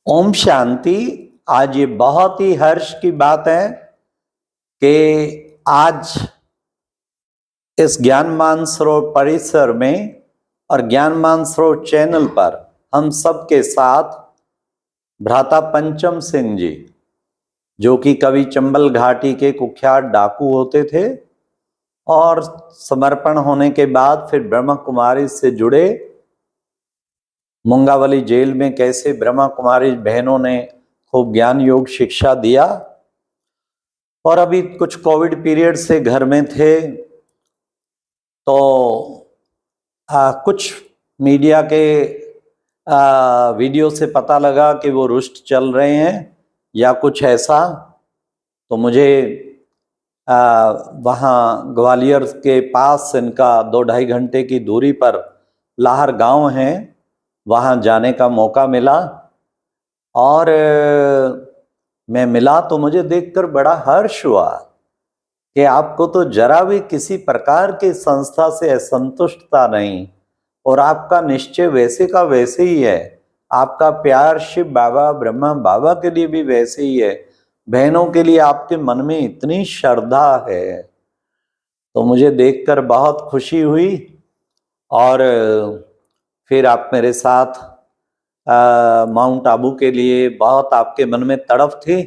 ओम शांति। आज ये बहुत ही हर्ष की बात है कि आज इस ज्ञान मानसरोवर परिसर में और ज्ञान मानसरोवर चैनल पर हम सब के साथ भ्राता पंचम सिंह जी, जो कि कभी चंबल घाटी के कुख्यात डाकू होते थे और समर्पण होने के बाद फिर ब्रह्मा कुमारी से जुड़े, मुंगावली जेल में कैसे ब्रह्मा कुमारी बहनों ने खूब ज्ञान योग शिक्षा दिया, और अभी कुछ कोविड पीरियड से घर में थे तो कुछ मीडिया के वीडियो से पता लगा कि वो रुष्ट चल रहे हैं या कुछ ऐसा। तो मुझे वहाँ ग्वालियर के पास इनका 2-2.5 घंटे की दूरी पर लाहर गांव है, वहाँ जाने का मौका मिला और मैं मिला तो मुझे देखकर बड़ा हर्ष हुआ कि आपको तो जरा भी किसी प्रकार की संस्था से असंतुष्टता नहीं, और आपका निश्चय वैसे का वैसे ही है। आपका प्यार शिव बाबा ब्रह्मा बाबा के लिए भी वैसे ही है। बहनों के लिए आपके मन में इतनी श्रद्धा है, तो मुझे देखकर बहुत खुशी हुई। और फिर आप मेरे साथ माउंट आबू के लिए बहुत आपके मन में तड़फ थी,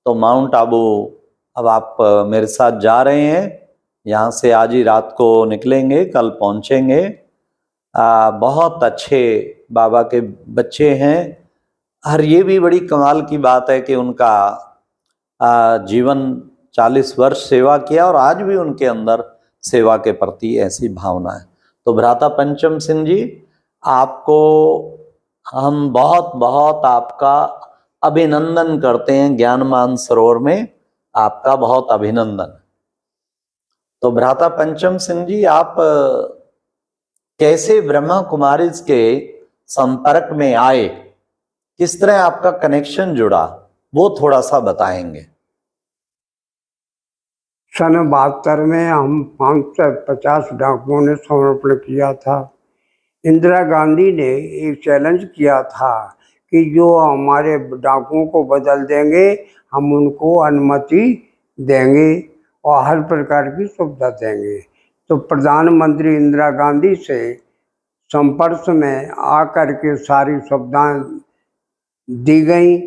तो माउंट आबू अब आप मेरे साथ जा रहे हैं। यहाँ से आज ही रात को निकलेंगे, कल पहुँचेंगे। बहुत अच्छे बाबा के बच्चे हैं। और ये भी बड़ी कमाल की बात है कि उनका जीवन 40 वर्ष सेवा किया और आज भी उनके अंदर सेवा के प्रति ऐसी भावना है। तो भ्राता पंचम सिंह जी, आपको हम बहुत बहुत आपका अभिनंदन करते हैं। ज्ञान मानसरोवर में आपका बहुत अभिनंदन। तो भ्राता पंचम सिंह जी, आप कैसे ब्रह्मा कुमारी के संपर्क में आए, किस तरह आपका कनेक्शन जुड़ा, वो थोड़ा सा बताएंगे। सन 72 में हम 550 डाकुओं ने समर्पण किया था। इंदिरा गांधी ने एक चैलेंज किया था कि जो हमारे डाकुओं को बदल देंगे हम उनको अनुमति देंगे और हर प्रकार की सुविधा देंगे। तो प्रधानमंत्री इंदिरा गांधी से संपर्क में आकर के सारी सुविधाएं दी गई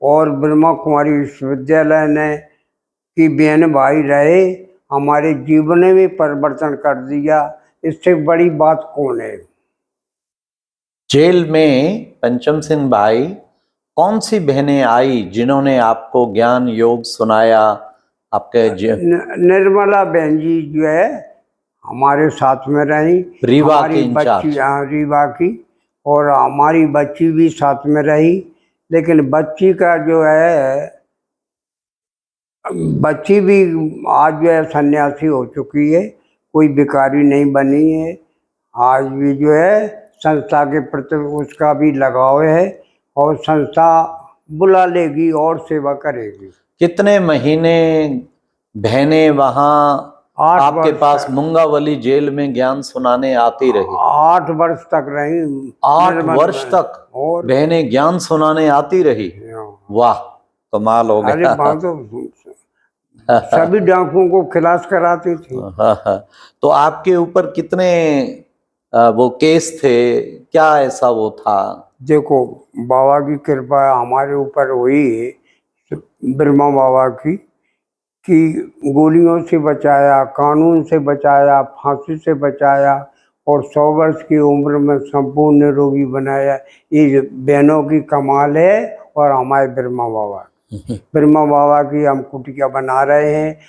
और ब्रह्मा कुमारी विश्वविद्यालय ने कि बहन भाई रहे, हमारे जीवन में परिवर्तन कर दिया। इससे बड़ी बात कौन है। जेल में पंचम सिंह भाई, कौन सी बहनें आई जिन्होंने आपको ज्ञान योग सुनाया? आपके निर्मला बहन जी जो है हमारे साथ में रही, रीवा की इंचार्ज, रीवा की, और हमारी बच्ची भी साथ में रही। लेकिन बच्ची का जो है, बच्ची भी आज जो है सन्यासी हो चुकी है, कोई भिखारी नहीं बनी है। आज भी जो है संस्था के प्रति उसका भी लगाव है और संस्था बुला लेगी और सेवा करेगी। कितने महीने बहनें वहाँ आपके पास मुंगावली जेल में ज्ञान सुनाने आती रही? 8 वर्ष तक रही। 8 वर्ष तक और बहनें ज्ञान सुनाने आती रही। वाह, कमाल हो गया। अरे तो सभी डाकुओं को खिलास कराती थी। तो आपके ऊपर कितने वो केस थे, क्या ऐसा वो था? देखो, बाबा की कृपा हमारे ऊपर हुई, ब्रह्मा बाबा की, कि गोलियों से बचाया, कानून से बचाया, फांसी से बचाया और 100 वर्ष की उम्र में संपूर्ण निरोगी बनाया। ये बहनों की कमाल है और हमारे ब्रह्मा बाबा ब्रह्मा बाबा की हम कुटिया बना रहे हैं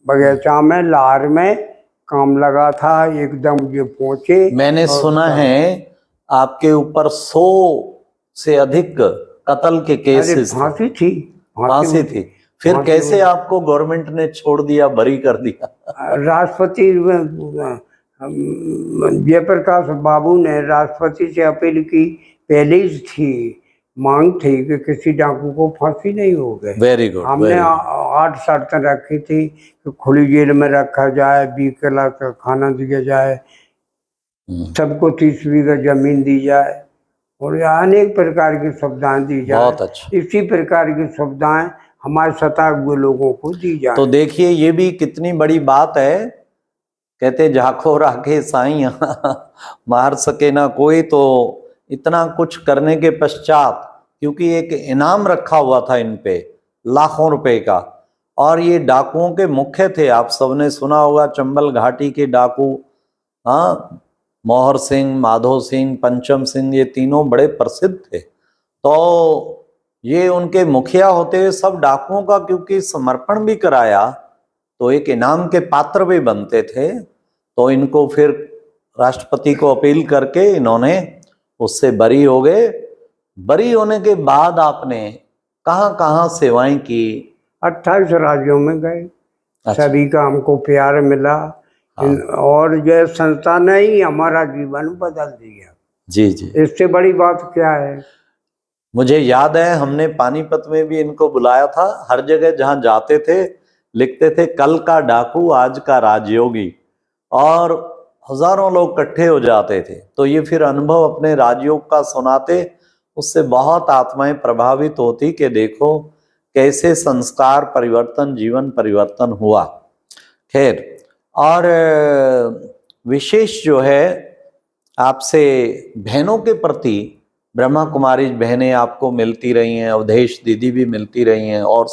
बगीचा में, लाहौर में काम लगा था। एकदम ये पहुंचे। मैंने सुना है आपके ऊपर 100 से अधिक कत्ल के केसेस। फांसी थी, फांसी थी। फिर कैसे आपको गवर्नमेंट ने छोड़ दिया, बरी कर दिया? राष्ट्रपति जयप्रकाश बाबू ने राष्ट्रपति से अपील की, पहले ही थी मांग थी कि किसी डाकू को फांसी नहीं हो गई। Very good. हमने 8 शर्तें रखी थी कि खुली जेल में रखा जाए, 20 किलो का खाना दिया जाए, सबको 30 बीघा जमीन दी जाए और अनेक प्रकार की सुविधाएं दी जाए। बहुत अच्छा। इसी प्रकार की सुविधाएं हमारे सताए हुए लोगों को दी जाए। तो देखिए ये भी कितनी बड़ी बात है। कहते झाको राखे साईं मार सके ना कोई। तो इतना कुछ करने के पश्चात, क्योंकि एक इनाम रखा हुआ था इन पे लाखों रुपए का, और ये डाकुओं के मुख्य थे। आप सबने सुना होगा चंबल घाटी के डाकू, हाँ, मोहर सिंह, माधो सिंह, पंचम सिंह, ये तीनों बड़े प्रसिद्ध थे। तो ये उनके मुखिया होते हुए सब डाकुओं का क्योंकि समर्पण भी कराया, तो एक इनाम के पात्र भी बनते थे। तो इनको फिर राष्ट्रपति को अपील करके इन्होंने उससे बरी हो गए। बरी होने के बाद आपने कहाँ कहाँ सेवाएं की? 28 राज्यों में गए। अच्छा। सभी का हमको प्यार मिला। हाँ। और जो संस्था ने ही हमारा जीवन बदल दिया। जी जी। इससे बड़ी बात क्या है। मुझे याद है हमने पानीपत में भी इनको बुलाया था। हर जगह जहां जाते थे लिखते थे कल का डाकू आज का राजयोगी, और हजारों लोग इकट्ठे हो जाते थे। तो ये फिर अनुभव अपने राजयोग का सुनाते, उससे बहुत आत्माएं प्रभावित होती कि देखो कैसे संस्कार परिवर्तन, जीवन परिवर्तन हुआ। खैर, और विशेष जो है आपसे बहनों के प्रति, ब्रह्मा कुमारी बहनें आपको मिलती रही हैं, अवधेश दीदी भी मिलती रही हैं, और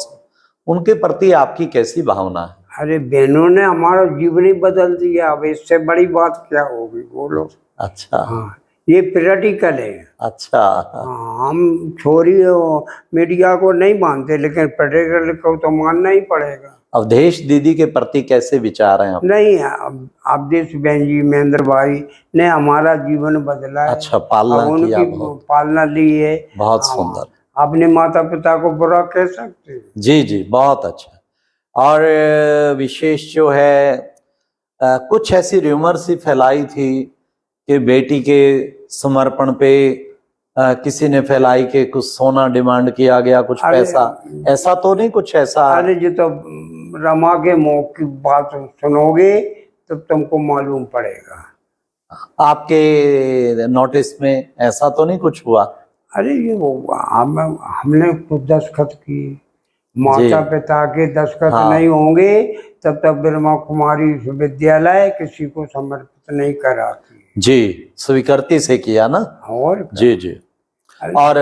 उनके प्रति आपकी कैसी भावना है? अरे बहनों ने हमारा जीवन ही बदल दिया। अब इससे बड़ी बात क्या होगी, बोलो। अच्छा। हाँ, ये प्रैक्टिकल है। अच्छा। हाँ, हम छोरी और मीडिया को नहीं मानते, लेकिन प्रैक्टिकल को तो मानना ही पड़ेगा। अवधेश दीदी के प्रति कैसे विचार हैं आप? नहीं, अवधेश बहन जी, महेंद्र भाई ने हमारा जीवन बदला है। अच्छा, पालना अब किया, उनकी बहुत पालना ली है। बहुत सुंदर। अपने माता पिता को बुरा कह सकते हैं? जी जी, बहुत अच्छा। और विशेष जो है कुछ ऐसी र्यूमर सी फैलाई थी कि बेटी के समर्पण पे किसी ने फैलाई कि कुछ सोना डिमांड किया गया, कुछ पैसा, ऐसा तो नहीं कुछ ऐसा? अरे जी, तो रमा के मुंह की बात सुनोगे तो तुमको मालूम पड़ेगा। आपके नोटिस में ऐसा तो नहीं कुछ हुआ? अरे ये वो हमने खुद दस्तखत किए। माता पिता के दस्तखत नहीं होंगे तब तक ब्रह्मा कुमारी विश्वविद्यालय किसी को समर्पित नहीं कराती। जी, स्वीकृति से किया ना? और जी जी। और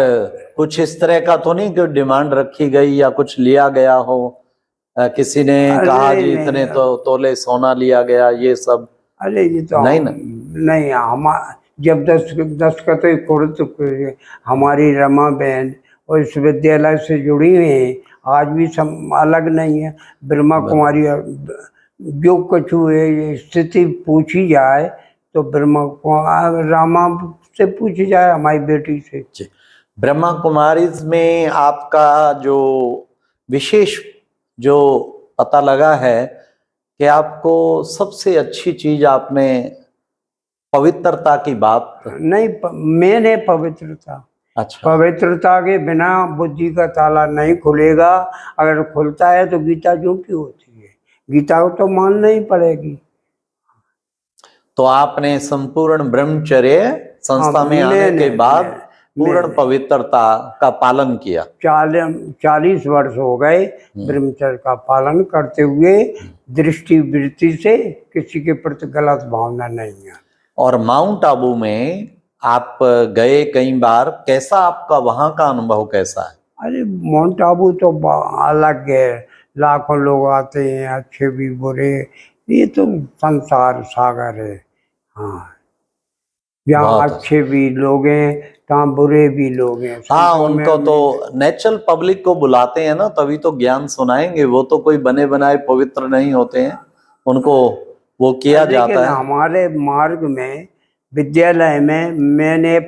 कुछ इस तरह का तो नहीं कि डिमांड रखी गई या कुछ लिया गया हो, किसी ने कहा जी इतने तो तोले सोना लिया गया, ये सब? अरे ये तो नहीं ना? नहीं, हम जब दस्तखत हमारी रमा बहन और विश्वविद्यालय से जुड़ी हुई है, आज भी सब अलग नहीं है। ब्रह्मा कुमारी जो कुछ हुए स्थिति पूछी जाए तो रामा से पूछी जाए, हमारी बेटी से। ब्रह्मा कुमारी में आपका जो विशेष जो पता लगा है कि आपको सबसे अच्छी चीज आपने पवित्रता की बात? नहीं, मैंने पवित्रता। अच्छा। पवित्रता के बिना बुद्धि का ताला नहीं खुलेगा। अगर खुलता है तो गीता जो की होती है, गीता को तो मानना ही पड़ेगी। तो आपने संपूर्ण ब्रह्मचर्य संस्था में आने के बाद पूर्ण पवित्रता का पालन किया? 40 वर्ष हो गए ब्रह्मचर्य का पालन करते हुए। दृष्टि वृत्ति से किसी के प्रति गलत भावना नहीं है। और माउंट आबू में आप गए कई बार, कैसा आपका वहां का अनुभव कैसा है? अरे माउंट आबू तो अलग है। लाखों लोग आते हैं, अच्छे भी बुरे। ये तो संसार सागर है। हाँ, यहाँ अच्छे भी लोग हैं, तहाँ बुरे भी लोग हैं। हाँ, उनको तो नेचुरल पब्लिक को बुलाते हैं ना, तभी तो ज्ञान सुनाएंगे। वो तो कोई बने बनाए पवित्र नहीं होते हैं, उनको वो किया जाता है। हमारे मार्ग में, विद्यालय में मैंने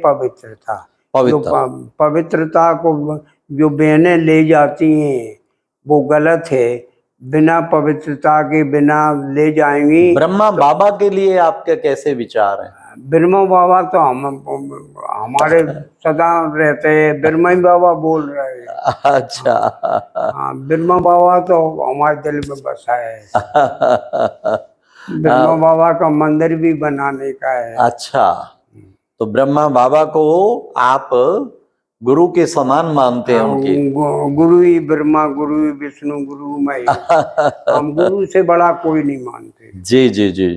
पवित्रता को जो बहनें ले जाती हैं वो गलत है। बिना पवित्रता के बिना ले जाएंगी। ब्रह्मा बाबा के लिए आपके कैसे विचार हैं? ब्रह्मा बाबा तो हमारे सदा रहते हैं। ब्रह्मा ही बाबा बोल रहे हैं। अच्छा। हाँ, ब्रह्मा बाबा तो हमारे दिल में बसा है। ब्रह्मा बाबा का मंदिर भी बनाने का है। अच्छा। तो ब्रह्मा बाबा को आप गुरु के समान मानते हैं उनकी। गुरु ही ब्रह्मा, गुरु ही विष्णु, गुरु मैं ही। हम गुरु से बड़ा कोई नहीं मानते। जी जी जी।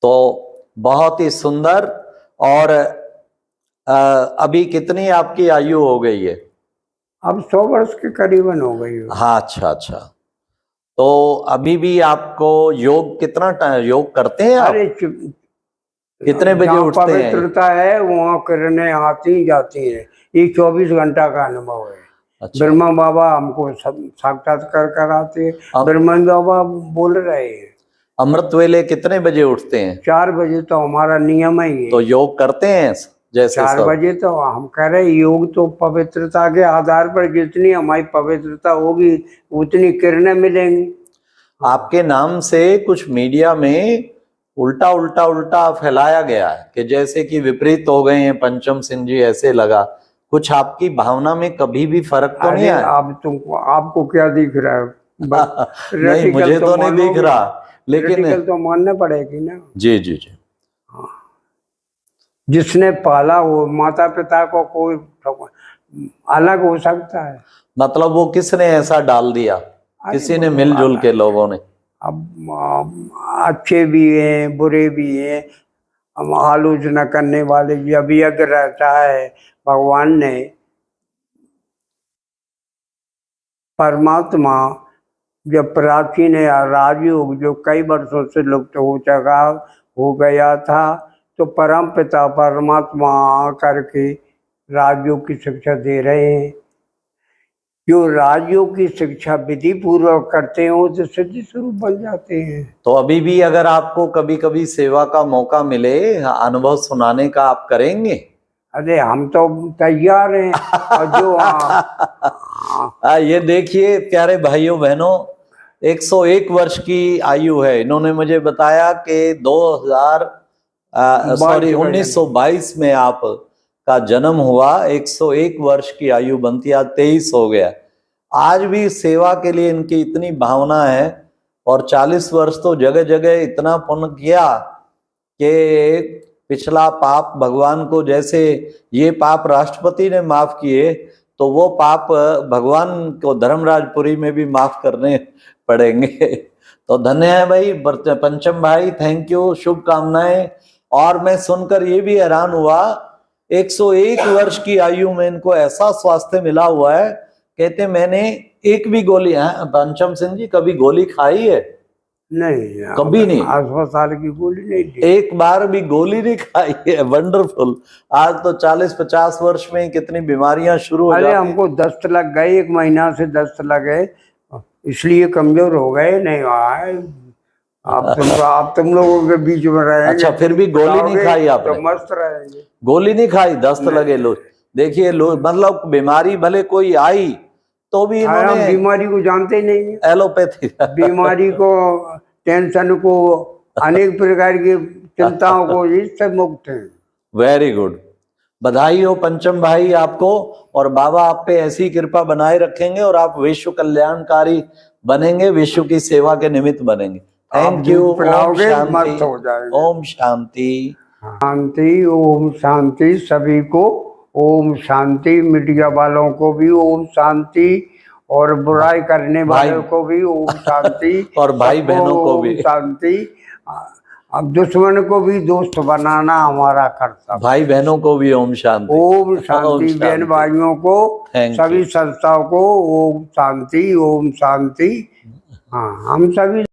तो बहुत ही सुंदर। और अभी कितनी आपकी आयु हो गई है? अब 100 वर्ष के करीबन हो गई हो। हाँ, अच्छा अच्छा। तो अभी भी आपको योग कितना योग करते हैं आप? अरे कितने बजे उठते हैं? पवित्रता है वहाँ किरणें आती जाती है। ये 24 घंटा का अनुभव है। अच्छा। ब्रह्मा बाबा हमको साक्षात्कार कराते हैं। ब्रह्मा बाबा बोल रहे हैं। अमृत वेले कितने बजे उठते हैं? 4 बजे तो हमारा नियम ही है। तो योग करते हैं जैसे 4 बजे तो हम कह रहे योग तो पवित्रता के आधार पर जितनी हमारी पवित्रता होगी उतनी किरणें मिलेंगी। आपके नाम से कुछ मीडिया में उल्टा उल्टा उल्टा फैलाया गया है कि जैसे कि विपरीत हो गए हैं पंचम सिंह जी, ऐसे लगा। कुछ आपकी भावना में कभी भी फर्क तो नहीं आया? अब तुमको आपको क्या दिख रहा है? नहीं, मुझे तो नहीं दिख रहा, लेकिन तो मानना पड़ेगी ना। जी जी जी। जिसने पाला वो माता पिता को कोई अलग हो सकता है। मतलब वो किसने ऐसा डाल दिया? किसी ने मिलजुल के, लोगों ने। अब अच्छे भी हैं बुरे भी हैं। हम आलोचना करने वाले भी। अभी अगर रहता है भगवान ने परमात्मा जब प्राचीन राजयोग जो कई वर्षों से लुप्त हो गया था, तो परम पिता परमात्मा आकर के राजयोग की शिक्षा दे रहे हैं। जो राजयोग की शिक्षा विधि पूर्वक करते हैं वो तो सिद्धि स्वरूप बन जाते हैं। तो अभी भी अगर आपको कभी कभी सेवा का मौका मिले, अनुभव सुनाने का, आप करेंगे? अरे हम तो तैयार हैं। और जो ये देखिए प्यारे भाइयों बहनों, 101 वर्ष की आयु है। इन्होंने मुझे बताया कि 1922 में आप का जन्म हुआ। 101 वर्ष की आयु बनती, आज 23 हो गया। आज भी सेवा के लिए इनकी इतनी भावना है। और 40 वर्ष तो जगह जगह इतना पुण्य किया कि पिछला पाप भगवान को, जैसे ये पाप राष्ट्रपति ने माफ किए, तो वो पाप भगवान को धर्मराजपुरी में भी माफ करने पड़ेंगे। तो धन्य है भाई पंचम भाई, थैंक यू, शुभकामनाएं। और मैं सुनकर ये भी हैरान हुआ, 101 वर्ष की आयु में इनको ऐसा स्वास्थ्य मिला हुआ है। कहते मैंने एक भी गोली, पंचम सिंह जी, कभी गोली खाई है? नहीं, कभी नहीं। अस्पताल की गोली नहीं ली। एक बार भी गोली नहीं खाई है। वंडरफुल। आज तो 40-50 वर्ष में कितनी बीमारियां शुरू हो जाती। अरे हमको दस्त लग गए, 1 महीना से दस्त लगे, इसलिए कमजोर हो गए। नहीं आए आप तुम लोगों के बीच में रहेंगे। अच्छा, फिर भी गोली नहीं खाई आपने? तो मस्त रहेंगे। गोली नहीं खाई, दस्त लगे। लो देखिए, मतलब बीमारी भले कोई आई तो भी इन्होंने बीमारी को जानते ही नहीं, एलोपैथी बीमारी को, टेंशन को, अनेक प्रकार की चिंताओं को, इससे मुक्त हैं। वेरी गुड, बधाई हो पंचम भाई आपको। और बाबा आप पे ऐसी कृपा बनाए रखेंगे और आप विश्व कल्याणकारी बनेंगे, विश्व की सेवा के निमित्त बनेंगे। Thank you. ओम शांति। ओम शांति। शांति, ओम शांति सभी को। ओम शांति। मीडिया वालों को भी ओम शांति, और बुराई करने वालों को भी ओम शांति। और भाई बहनों को भी शांति। अब दुश्मन को भी दोस्त बनाना हमारा कर्तव्य। भाई बहनों को भी ओम शांति। ओम शांति। बहन भाइयों को, सभी संस्थाओं को ओम शांति, ओम शांति। हाँ, हम सभी